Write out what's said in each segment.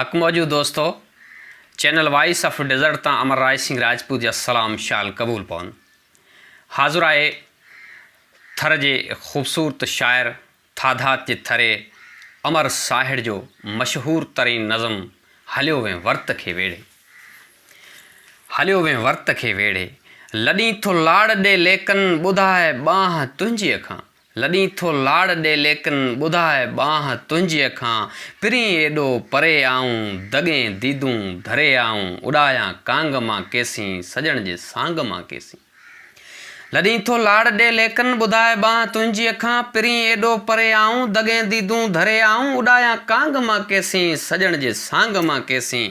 हक मौजूद दोस्तों, चैनल वॉइस ऑफ डेजर्ट ता अमर राय सिंह राजपूत जा सलाम शाल कबूल पवन हाज़ुर आए थर जे ख़ूबसूरत शायर थाधात जे थरे अमर साहिर जो मशहूर तरीन नज़म हलियो वें वर्त खे वेड़े। हलियो वें वर्त खे वेड़े लॾी थो लाड़ ॾे लेकिन ॿुधाए ॿांह तुंहिंजी खां। लॾी थो लाड़ ॾे लेकिन ॿुधाए ॿांह तुंहिंजी खां। पिरी एॾो परे आऊं दॻे दीदूं धरे आऊं उॾायां कांग मां केसीं सॼण जे सांग मां केसीं। लॾी थो लाड़ ॾे लेकिन ॿुधाए ॿांह तुंहिंजी खां। पिरी एॾो परे आऊं दॻे दीदूं धरे आऊं उॾायां कांग मां केसीं सॼण जे सांग मां केसीं।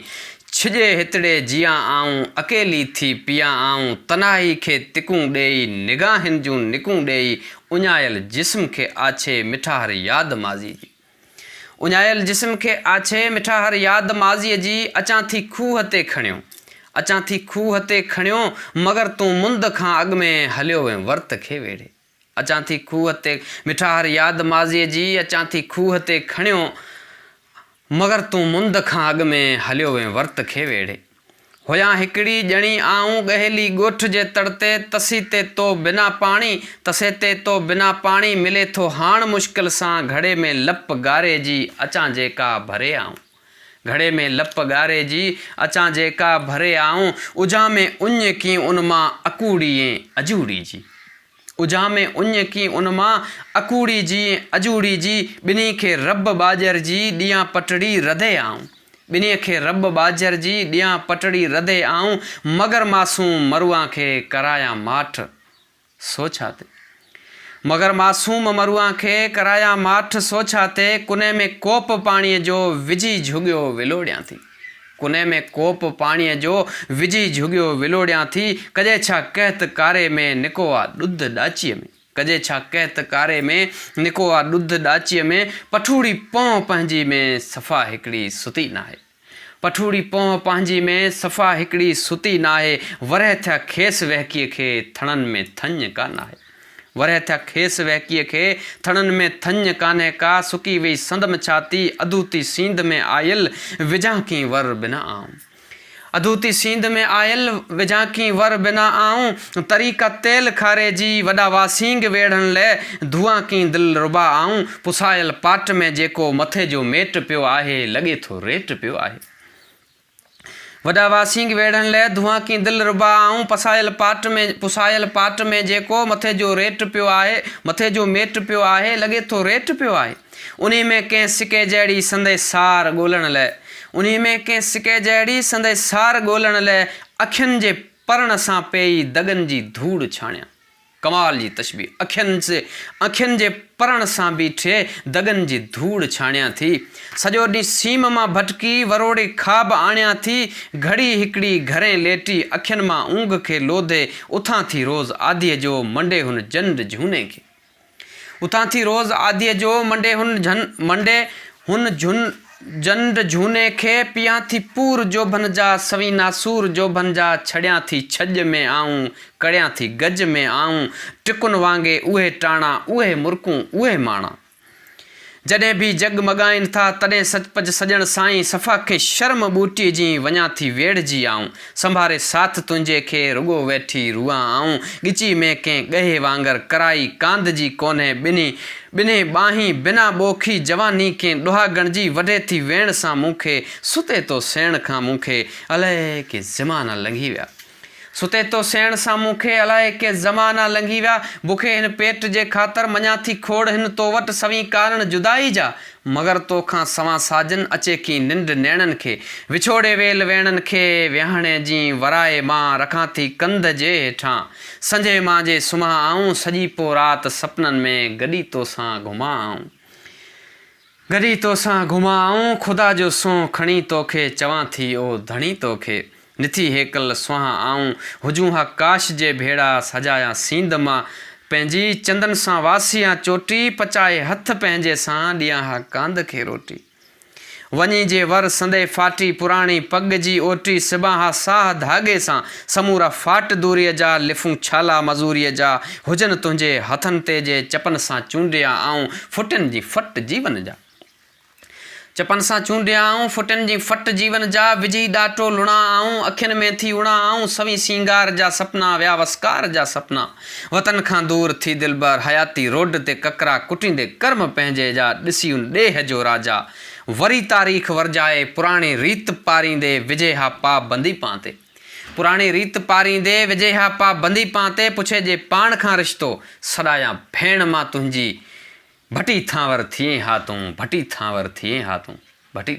छिजे हितड़े जियां आऊं अकेली थी पिया आऊं तनाई खे तिकूं ॾेई निगाहिन जूं निकूं ॾेई उञायल जिस्म खे आछे मिठाहर याद माज़ी जी। उञायल जिस्म खे आछे मिठाहर याद माज़ीअ जी। अचां थी खूह ते खणियो अचां थी खूह ते खणियो मगर तूं मुंद खां अॻु में हलियो वें वर्त खे वेड़े। अचां थी खूह ते मिठाहर याद माज़ीअ जी। अचां थी खूह ते खणियो मगर तूं मुंद खां अॻु में हलियो वें वर्त खे वेड़े। हुयां हिकिड़ी ॼणी आऊं ॻहेली ॻोठ जे तड़ ते तसी ते तो बिना पाणी तसे ते तो बिना पाणी मिले थो हाण मुश्किल सां घड़े में लप ॻारे जी। अचां जेका भरे आऊं घड़े में लप ॻारे जी। अचां जेका भरे आऊं उजां में उञ की उन मां अकूड़ी अजूड़ी जी। उजां में उञ की उन मां अकूड़ी जी अजूड़ी जी। ॿिन्ही खे रब बाजर जी ॾियां पटड़ी रधे आऊं। ॿिन्ही खे रब बाजर जी ॾियां पटड़ी रधे आऊं मगर मासूम मरुआ खे करायां माठ सोछा ते। मगर मासूम मरुआ खे करायां माठ सोछा ते। कुने में कोप पाणीअ जो विझी झुॻियो विलोड़ियां थी। कुने में कोप पाणीअ जो विझी झुॻियो विलोड़ियां थी। कजे छा कहत कारे में निको आ ॾुध ॾाचीअ में। कजे छा कहत कारे में निको आ ॾुध ॾाचीअ में। पठूड़ी पों पंहिंजी में सफ़ा हिकिड़ी सुती नाहे। पठूड़ी पों पंहिंजी में सफ़ा हिकिड़ी सुती नाहे। वरह थिया खेसि वहकीअ खे थणनि में थञ कान आहे। वरह थिया खेसि वहकीअ खे थणनि में थञ कान्हे का। सुकी वई संदम छाती अधूती सींध में आयल विझां की वर बिना आऊं। अधूती सींध में आयल विझां की वर बिना आऊं। तरीक़ा तेल खारे जी वॾा वासींग वेढ़ण लाइ धुआं की दिल रुबा आऊं। पुसायल पाट में जेको मथे जो मेट पियो आहे लॻे थो रेट पियो आहे। वॾा वासींग वेढ़ण लाइ धुआं की दिल रुबा आऊं। पुसायल पाट में जेको मथे जो रेट पियो आहे मथे जो मेट पियो आहे लॻे थो रेट पियो आहे। उन्ही में कंहिं सिके जहिड़ी संदे सार ॻोल्हण लाइ उन्ही में कंहिं सिके जहिड़ी संदे सार ॻोल्हण लाइ अखियुनि जे परण सां पेई दॻनि जी धूड़ छाणियां। कमाल जी तशबीह। अखियुनि जे परण सां बीठे दॻनि जी धूड़ छाणियां थी। सॼो ॾींहुं सीम मां भटकी वरोड़े ख़्वाब आणियां थी। घड़ी हिकिड़ी घरे लेटी अखियुनि मां ऊंघ खे लोधे उथां थी रोज़ आदीअ जो मंडे हुन जंड झूने खे। उथां थी रोज़ आदीअ जो मंडे हुन जंड झूने खे। पियां थी पूर जोभन जा सवी नासूर जोभन जा। छड़ियां थी छॼ में आऊं कड़ियां थी गज में आऊं। टिकुन वांगे उहे टाणा उहे मुर्कूं उहे माणा। जॾहिं बि जगमगाइनि था तॾहिं सचपच सॼण साईं सफ़ा खे शर्म ॿूटीअ जी वञां थी वेड़जी आऊं। संभारे साथ तुंहिंजे खे रुॻो वेठी रुआं आऊं। ॻिची में कंहिं ॻहे वांगर कराई कांध जी कोन्हे। ॿिन्ही ॿाहीं बिना ॿोखी जवानी खे ॾुहागण जी वढे थी वेण सां मूंखे। सुते तो सेण खां मूंखे अलाए के ज़माना लंघी विया। सुते तो सेण सां मूंखे अलाए के ज़माना लंघी विया। बुखे हिन पेट जे ख़ातिर मञां थी खोड़ हिन तो वटि सवी कारण जुदाई जा। मगर तोखां सवां साजन अचे की निंड नेणनि खे। विछोड़े वेल वेणनि खे विहाणे जी वराए मां रखां थी कंध जे हेठां। संझे मां जे सुम्हां आऊं सॼी पोइ राति सपननि में गॾी तोसां घुमां आऊं। गॾी तोसां घुमां आऊं ख़ुदा जो सों खणी तोखे चवां थी ओ धणी तोखे। निथी हेकल सुहां आऊं हुजूं हा काश जे भेड़ा सजायां सींध मां पंहिंजी। चंदन सां वासियां चोटी पचाए हथ पंहिंजे सां ॾियां हा कांध खे रोटी। वञी जे वर संदे फाटी पुराणी पग जी ओटी। सिबां हा साह धागे सां समूरा फाट दूरीअ जा। लिफूं छाला मज़ूरीअ जा हुजनि तुंहिंजे हथनि ते जे चपन सां चूंडिया आऊं फुटनि जी फट जीवन जा। चपन सां चूंडिया आऊं फुटनि जी फट जीवन जा विझी ॾाटो लुणा आऊं अखियुनि में थी उणा आऊं सवी सिंगार जा सपना विया वस्कार जा सपना वतन खां दूर थी दिलबर हयाती रोड ते ककरा कुटींदे कर्म पंहिंजे जा ॾिसी उन ॾेह जो राजा वरी तारीख़ वरजाए पुराणी रीत पारींदे विझे हा पा बंदी पां ते पुराणी रीत पारींदे विझे हा पा बंदी पां ते पुछे जे पाण खां रिश्तो सॾाया भेण मां तुंहिंजी भटी थांवर थिए हा तूं भटी थांवर थिए हा तूं भटी